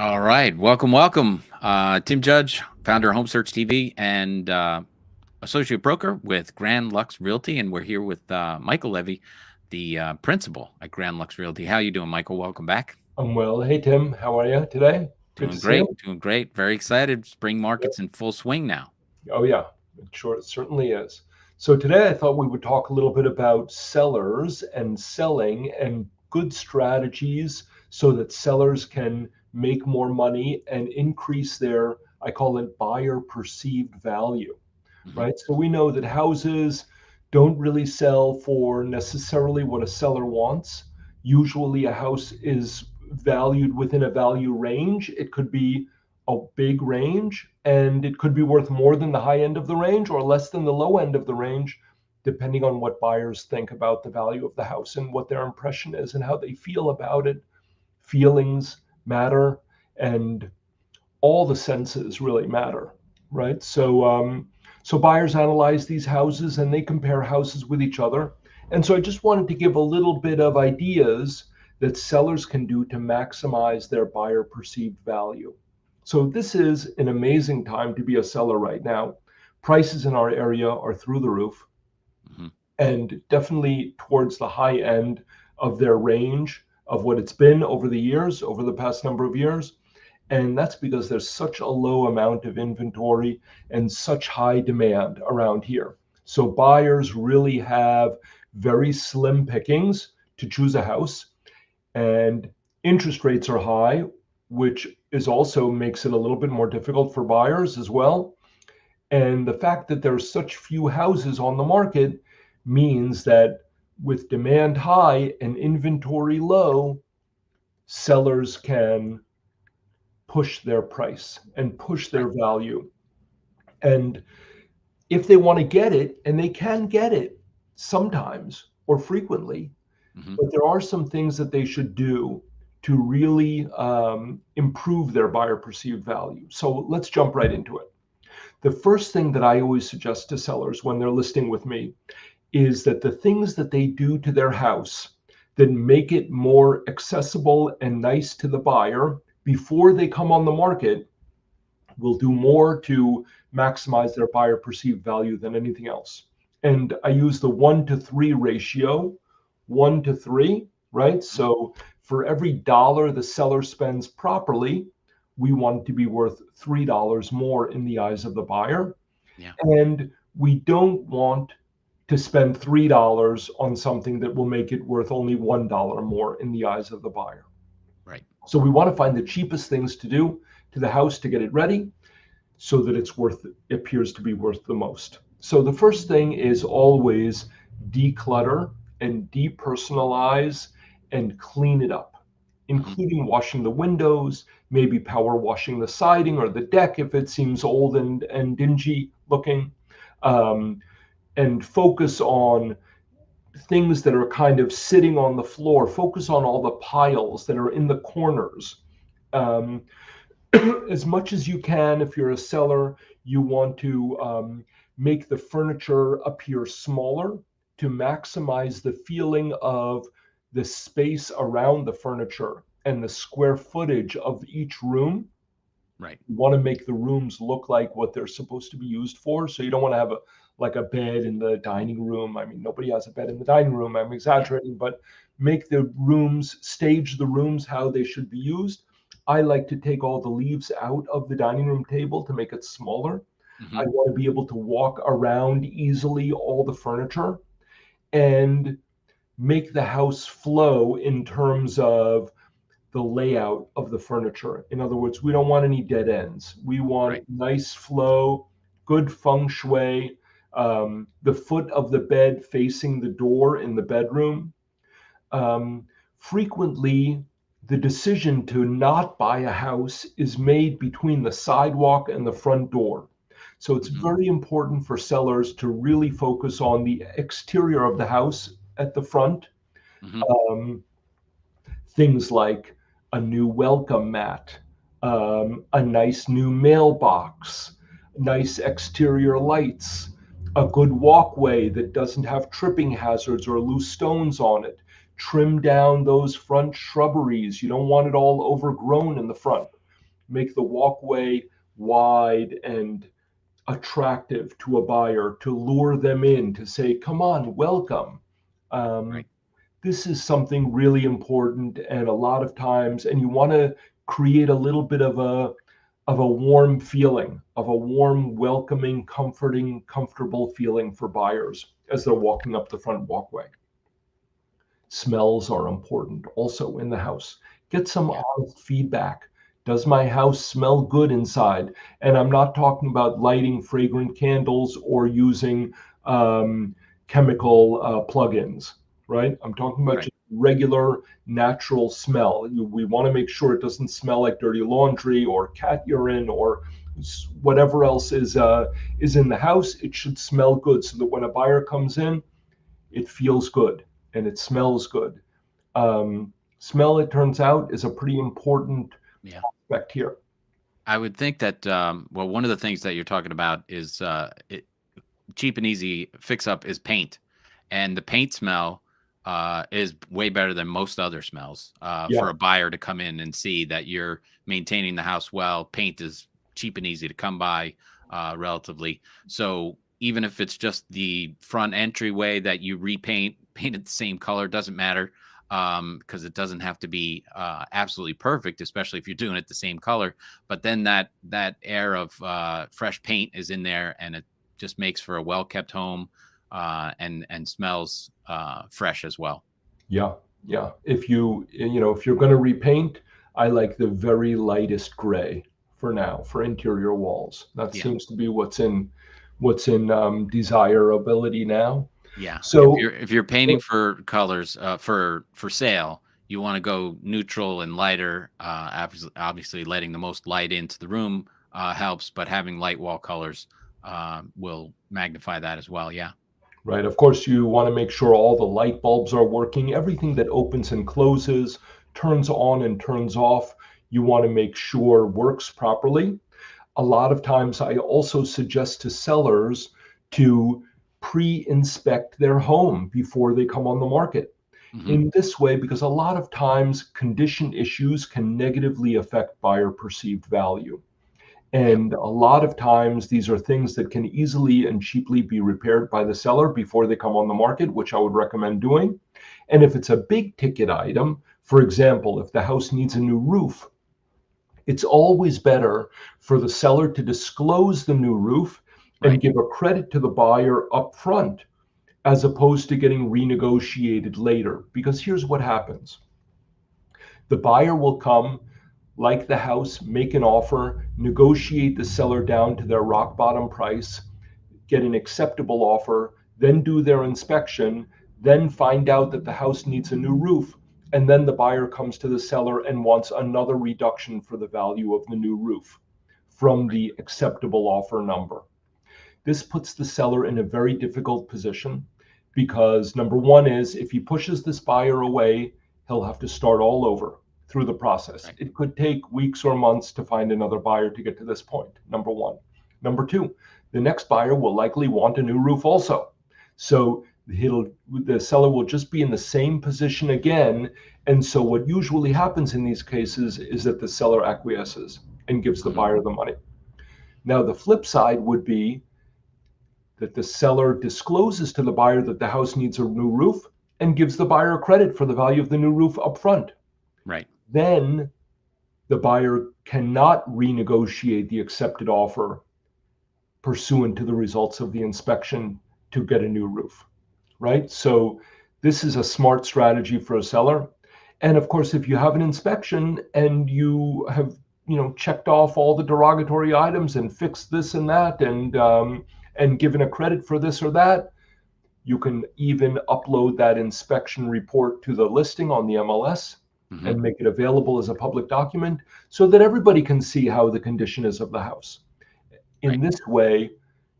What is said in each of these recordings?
All right. Welcome. Tim Judge, founder of Home Search TV and associate broker with Grand Lux Realty. And we're here with Michael Levy, the principal at Grand Lux Realty. How you doing, Michael? Welcome back. I'm well. Hey, Tim. How are you today? Good to Doing see great. you. Doing great. Very excited. Spring market's in full swing now. Oh, yeah. It certainly is. So today I thought we would talk a little bit about sellers and selling and good strategies so that sellers can make more money and increase their, I call it buyer perceived value, Hmm. right? So we know that houses don't really sell for necessarily what a seller wants. Usually a house is valued within a value range. It could be a big range and it could be worth more than the high end of the range or less than the low end of the range, depending on what buyers think about the value of the house and what their impression is and how they feel about it. Feelings matter, and all the senses really matter, right? So buyers analyze these houses and they compare houses with each other. And so I just wanted to give a little bit of ideas that sellers can do to maximize their buyer perceived value. So this is an amazing time to be a seller right now. Prices in our area are through the roof Hmm. and definitely towards the high end of their range of what it's been over the years, over the past number of years. And that's because there's such a low amount of inventory and such high demand around here. So buyers really have very slim pickings to choose a house, and interest rates are high, which is also makes it a little bit more difficult for buyers as well. And the fact that there's such few houses on the market means that with demand high and inventory low, sellers can push their price and push Right. their value. And if they want to get it, and they can get it sometimes or frequently, Hmm. but there are some things that they should do to really improve their buyer perceived value. So let's jump right into it. The first thing that I always suggest to sellers when they're listing with me is that the things that they do to their house that make it more accessible and nice to the buyer before they come on the market will do more to maximize their buyer perceived value than anything else. And I use the 1 to 3 ratio, 1 to 3, right? Hmm. So for every dollar the seller spends properly, we want it to be worth $3 more in the eyes of the buyer. Yeah. And we don't want to spend $3 on something that will make it worth only $1 more in the eyes of the buyer. Right. So we want to find the cheapest things to do to the house to get it ready so that it appears to be worth the most. So the first thing is always declutter and depersonalize and clean it up, Hmm. including washing the windows, maybe power washing the siding or the deck if it seems old and dingy looking, um, and focus on things that are kind of sitting on the floor. Focus on all the piles that are in the corners. Um, as much as you can, if you're a seller, you want to make the furniture appear smaller to maximize the feeling of the space around the furniture and the square footage of each room. Right. You want to make the rooms look like what they're supposed to be used for. So you don't want to have a bed in the dining room. I mean, nobody has a bed in the dining room. I'm Yeah. exaggerating, but make the rooms, stage the rooms how they should be used. I like to take all the leaves out of the dining room table to make it smaller. I Hmm. want to be able to walk around easily all the furniture and make the house flow in terms of the layout of the furniture. In other words, we don't want any dead ends. We want Right. nice flow, good feng shui, the foot of the bed facing the door in the bedroom. Um, Frequently, the decision to not buy a house is made between the sidewalk and the front door. So it's Hmm. very important for sellers to really focus on the exterior of the house at the front. Hmm. Um, Things like a new welcome mat, a nice new mailbox, nice exterior lights, a good walkway that doesn't have tripping hazards or loose stones on it. Trim down those front shrubberies. You don't want it all overgrown in the front. make the walkway wide and attractive to a buyer, to lure them in, to say, come on, welcome. Um, Right. this is something really important, and a lot of times, and you want to create a little bit of a warm feeling, of a warm, welcoming, comforting, comfortable feeling for buyers as they're walking up the front walkway. Smells are important also in the house. Get some Yeah. honest feedback. Does my house smell good inside? And I'm not talking about lighting fragrant candles or using um, chemical plugins, right? I'm talking about Right. just regular natural smell. We want to make sure it doesn't smell like dirty laundry or cat urine or whatever else is in the house. It should smell good so that when a buyer comes in, it feels good and it smells good. Smell, it turns out, is a pretty important Yeah. aspect here. I would think that, well, one of the things that you're talking about is cheap and easy fix up is paint, and the paint smell is way better than most other smells Yeah, for a buyer to come in and see that you're maintaining the house well. Paint is cheap and easy to come by, relatively. So even if it's just the front entryway that you paint it the same color, doesn't matter, because it doesn't have to be absolutely perfect, especially if you're doing it the same color. But then that air of fresh paint is in there, and it just makes for a well kept home, and smells fresh as well. yeah, yeah. If you're going to repaint, I like the very lightest gray for now for interior walls. That Yeah. seems to be what's in desirability now. Yeah. So, If you're painting for colors, for sale, you want to go neutral and lighter. Obviously, letting the most light into the room helps, but having light wall colors will magnify that as well. Yeah. right, of course, you want to make sure all the light bulbs are working. Everything that opens and closes, turns on and turns off, you want to make sure works properly. A lot of times, I also suggest to sellers to pre inspect their home before they come on the market. Hmm. In this way, because a lot of times condition issues can negatively affect buyer perceived value. Yep. And a lot of times, these are things that can easily and cheaply be repaired by the seller before they come on the market, which I would recommend doing. And if it's a big ticket item, for example, if the house needs a new roof, it's always better for the seller to disclose the new roof and Right. give a credit to the buyer up front as opposed to getting renegotiated later. Because here's what happens: the buyer will come, like the house, make an offer, negotiate the seller down to their rock bottom price, get an acceptable offer, then do their inspection, then find out that the house needs a new roof. And then the buyer comes to the seller and wants another reduction for the value of the new roof from Right. the acceptable offer number. This puts the seller in a very difficult position because number one is if he pushes this buyer away, he'll have to start all over through the process. Right. It could take weeks or months to find another buyer to get to this point, number one. Number two, the next buyer will likely want a new roof also. So the seller will just be in the same position again. And so what usually happens in these cases is that the seller acquiesces and gives the Hmm. buyer the money. Now, the flip side would be that the seller discloses to the buyer that the house needs a new roof and gives the buyer credit for the value of the new roof up front. Right. Then the buyer cannot renegotiate the accepted offer pursuant to the results of the inspection to get a new roof, right? So this is a smart strategy for a seller. And of course, if you have an inspection and you have checked off all the derogatory items and fixed this and that and given a credit for this or that, you can even upload that inspection report to the listing on the MLS Hmm. and make it available as a public document so that everybody can see how the condition is of the house. In Right. this way,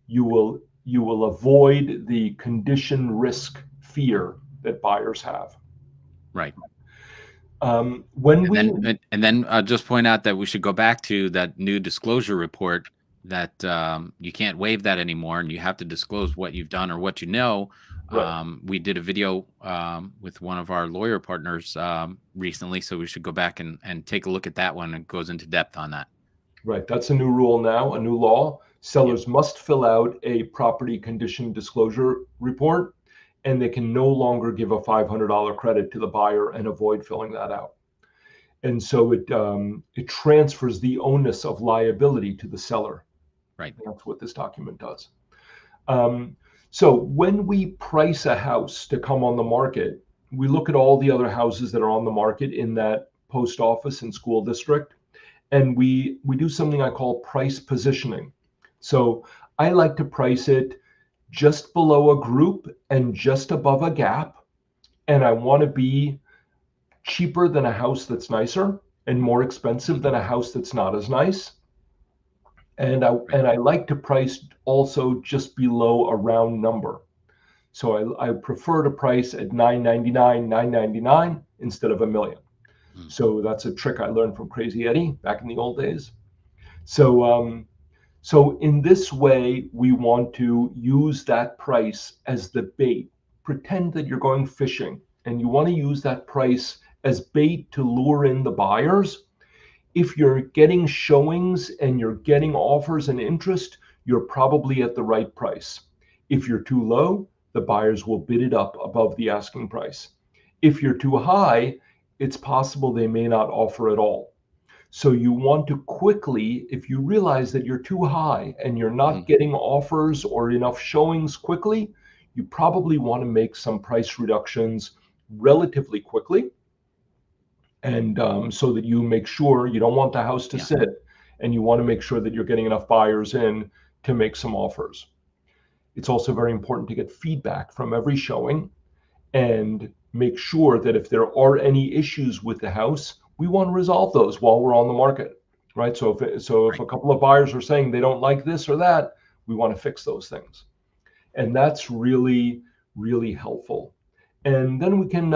you will avoid the condition risk fear that buyers have. Right. When And we then just point out that we should go back to that new disclosure report, that you can't waive that anymore, and you have to disclose what you've done or what you know. Right, We did a video with one of our lawyer partners recently, so we should go back and take a look at that one. It goes into depth on that. Right. That's a new rule now, a new law. Yep. Sellers must fill out a property condition disclosure report, and they can no longer give a $500 credit to the buyer and avoid filling that out. And so it transfers the onus of liability to the seller. Right. That's what this document does. Um, so when we price a house to come on the market, we look at all the other houses that are on the market in that post office and school district, and we do something I call price positioning. So I like to price it just below a group and just above a gap, and I want to be cheaper than a house that's nicer and more expensive than a house that's not as nice. Right. And I like to price also just below a round number. So I prefer to price at 999, 999 instead of a million. Mm. So that's a trick I learned from Crazy Eddie back in the old days. So so in this way, we want to use that price as the bait. Pretend that you're going fishing and you want to use that price as bait to lure in the buyers. If you're getting showings and you're getting offers and interest, you're probably at the right price. If you're too low, the buyers will bid it up above the asking price. If you're too high, it's possible they may not offer at all. So you want to quickly, if you realize that you're too high and you're not Mhm. getting offers or enough showings quickly, you probably want to make some price reductions relatively quickly. And so that you make sure you don't want the house to Yeah. sit and you want to make sure that you're getting enough buyers in to make some offers. It's also very important to get feedback from every showing and make sure that if there are any issues with the house, we want to resolve those while we're on the market, right? So if Right. a couple of buyers are saying they don't like this or that, we want to fix those things, and that's really helpful. And then we can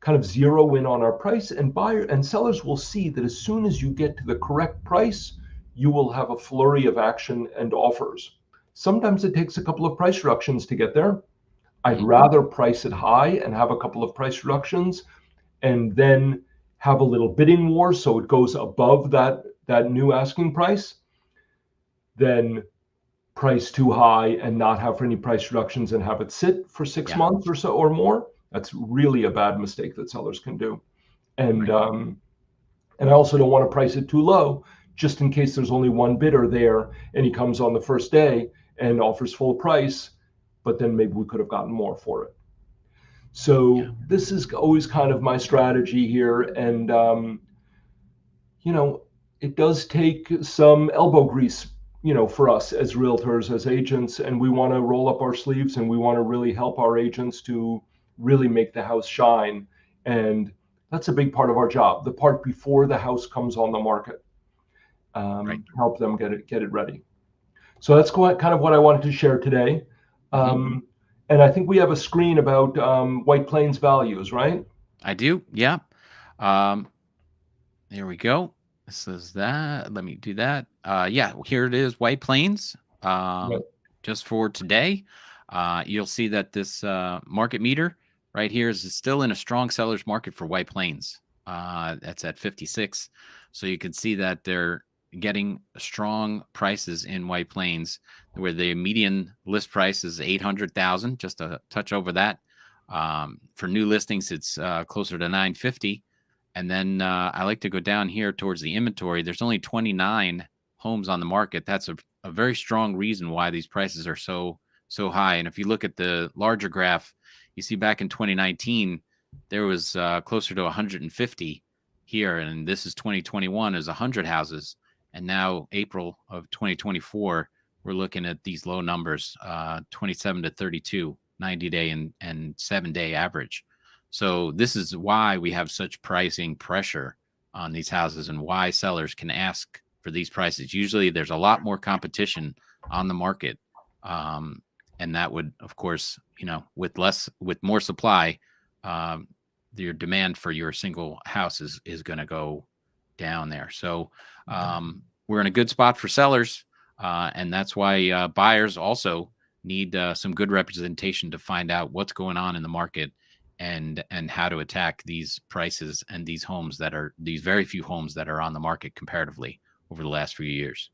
kind of zero in on our price, and buyer and sellers will see that as soon as you get to the correct price, you will have a flurry of action and offers. Sometimes it takes a couple of price reductions to get there. I'd Mhm. rather price it high and have a couple of price reductions and then have a little bidding war so it goes above that new asking price than price too high and not have any price reductions and have it sit for six Yeah. months or so or more. That's really a bad mistake that sellers can do. And Right. um, and I also don't want to price it too low, just in case there's only one bidder there and he comes on the first day and offers full price, but then maybe we could have gotten more for it. Yeah. So this is always kind of my strategy here, and you know, it does take some elbow grease, for us as realtors, as agents, and we want to roll up our sleeves and we want to really help our agents to really make the house shine. And that's a big part of our job, the part before the house comes on the market, Right. help them get it ready. So that's kind of what I wanted to share today. Mhm. And I think we have a screen about White Plains values, right? I do. Yeah. Um, there we go. This is that. Let me do that. Yeah, here it is, White Plains. Right. Just for today. You'll see that this market meter right here is still in a strong seller's market for White Plains. That's at 56. So you can see that they're getting strong prices in White Plains, where the median list price is 800,000, just a touch over that. For new listings, it's closer to 950. And then I like to go down here towards the inventory. There's only 29 homes on the market. That's a very strong reason why these prices are so high. And if you look at the larger graph, you see back in 2019 there was closer to 150 here, and this is 2021 is 100 houses, and now April of 2024 we're looking at these low numbers, 27 to 32, 90-day and 7-day average. So this is why we have such pricing pressure on these houses and why sellers can ask for these prices. Usually there's a lot more competition on the market. Um, and that would, of course, with more supply, um, your demand for your single house is going to go down there. So we're in a good spot for sellers. And that's why buyers also need some good representation to find out what's going on in the market and how to attack these prices and these very few homes that are on the market comparatively. over the last few years.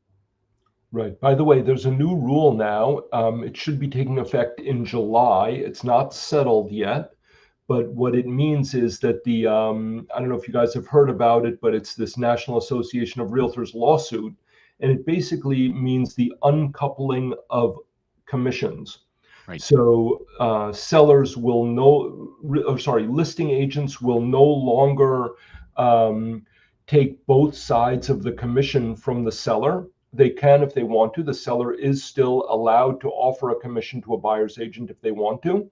Right. By the way, there's a new rule now. It should be taking effect in July. It's not settled yet, but what it means is that I don't know if you guys have heard about it, but it's this National Association of Realtors lawsuit, and it basically means the uncoupling of commissions. Right. So sellers will listing agents will no longer um, take both sides of the commission from the seller. They can if they want to. The seller is still allowed to offer a commission to a buyer's agent if they want to,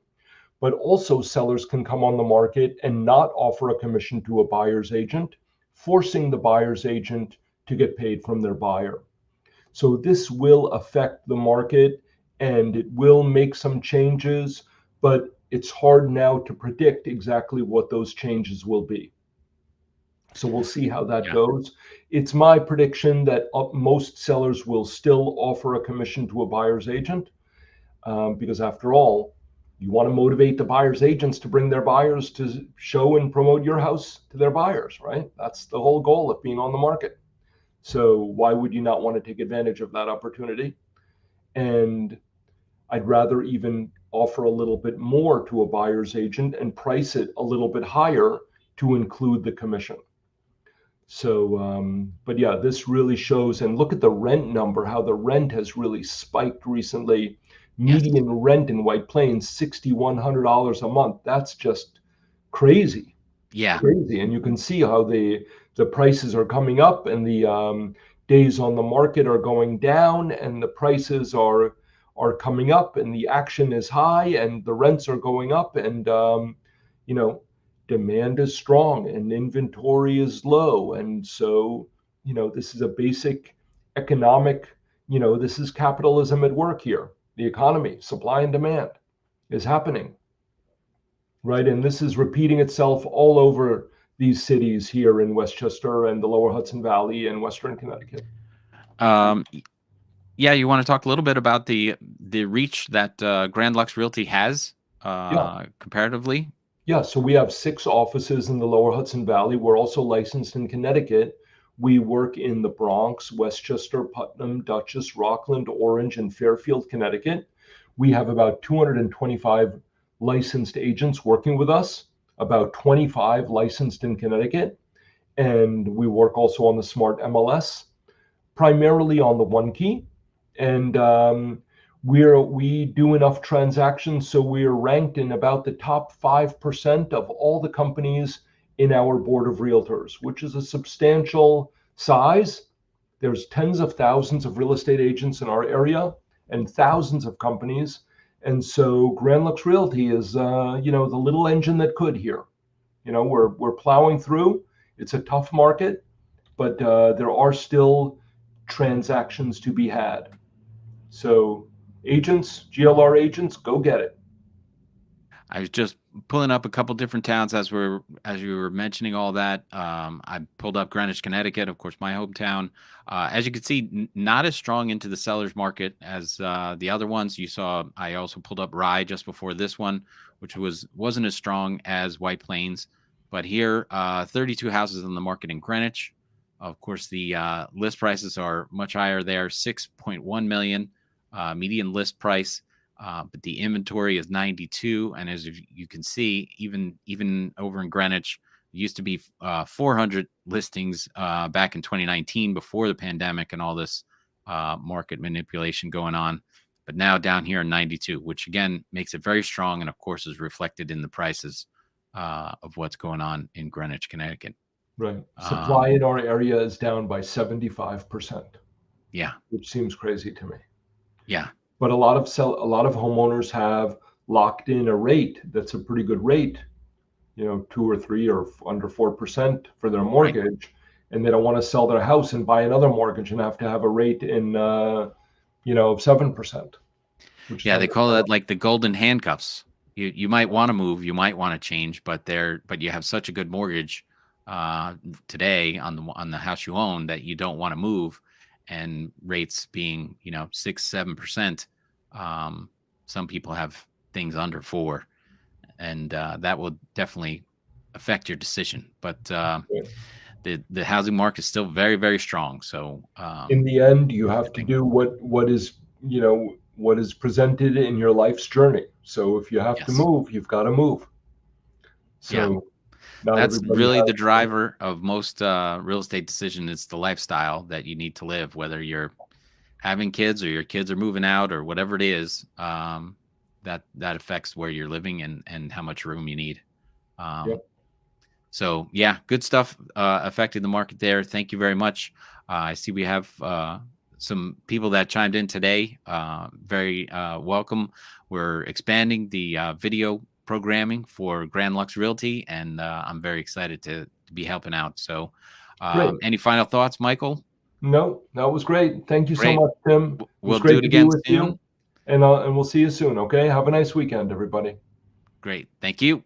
but also sellers can come on the market and not offer a commission to a buyer's agent, forcing the buyer's agent to get paid from their buyer. So this will affect the market and it will make some changes, but it's hard now to predict exactly what those changes will be. So we'll see how that Yeah. goes. It's my prediction that most sellers will still offer a commission to a buyer's agent, because after all, you want to motivate the buyer's agents to bring their buyers to show and promote your house to their buyers, right? That's the whole goal of being on the market. So why would you not want to take advantage of that opportunity? And I'd rather even offer a little bit more to a buyer's agent and price it a little bit higher to include the commission. So, but yeah, this really shows, and look at the rent number, how the rent has really spiked recently. Yes. Median rent in White Plains, $6,100 a month. That's just crazy, Yeah. crazy. And you can see how the prices are coming up and the days on the market are going down and the prices are coming up and the action is high and the rents are going up and you know demand is strong and inventory is low. And so, this is a basic economic, this is capitalism at work here. The economy, supply and demand is happening, right? And this is repeating itself all over these cities here in Westchester and the lower Hudson Valley and Western Connecticut. Um, yeah, you want to talk a little bit about the reach that Grand Lux Realty has Yeah. comparatively? Yeah, so we have 6 offices in the lower Hudson Valley. We're also licensed in Connecticut. We work in the Bronx, Westchester, Putnam, Dutchess, Rockland, Orange, and Fairfield, Connecticut. We have about 225 licensed agents working with us, about 25 licensed in Connecticut. And we work also on the Smart MLS, primarily on the one key. And we do enough transactions so we're ranked in about the top 5% of all the companies in our board of realtors, which is a substantial size. There's tens of thousands of real estate agents in our area and thousands of companies. And so Grand Lux Realty is, the little engine that could here. We're plowing through. It's a tough market, but there are still transactions to be had. So agents, GLR agents, go get it. I was just pulling up a couple different towns as you were mentioning all that. I pulled up Greenwich, Connecticut, of course, my hometown. As you can see, not as strong into the sellers market as the other ones. You saw. I also pulled up Rye just before this one, which wasn't as strong as White Plains. But here, 32 houses on the market in Greenwich. Of course, the list prices are much higher there, 6.1 million median list price. But the inventory is 92, and as you can see, even over in Greenwich, it used to be 400 listings back in 2019 before the pandemic and all this market manipulation going on. But now down here in 92, which again makes it very strong, and of course is reflected in the prices of what's going on in Greenwich, Connecticut. Right. Supply in our area is down by 75%, Yeah, which seems crazy to me. yeah, But a lot of homeowners have locked in a rate that's a pretty good rate, 2 or 3 or under 4% for their right. mortgage, and they don't want to sell their house and buy another mortgage and have to have a rate in 7%, which is Yeah, they call unheard it like the golden handcuffs. You might want to move, you might want to change, but you have such a good mortgage today on the house you own that you don't want to move, and rates being 6-7%. Some people have things under 4, and that will definitely affect your decision. But of. the housing market is still very, very strong. So In the end, you it's a have good to thing. do what is, what is presented in your life's journey. So if you have to Yes. move, you've got to move. Yeah. So not That's everybody really the has. driver of most real estate decision. It's the lifestyle that you need to live, whether you're having kids or your kids are moving out or whatever it is. That affects where you're living and how much room you need. Um, Yep. so yeah, good stuff affecting the market there. Thank you very much. I see we have some people that chimed in today. Very welcome. We're expanding the video programming for Grand Lux Realty, and I'm very excited to be helping out. So, Great. any final thoughts, Michael? No, that was great. Thank you so Great. much, Tim. It was We'll do great it to be again with you, soon. and we'll see you soon. Okay. Have a nice weekend, everybody. Great. Thank you.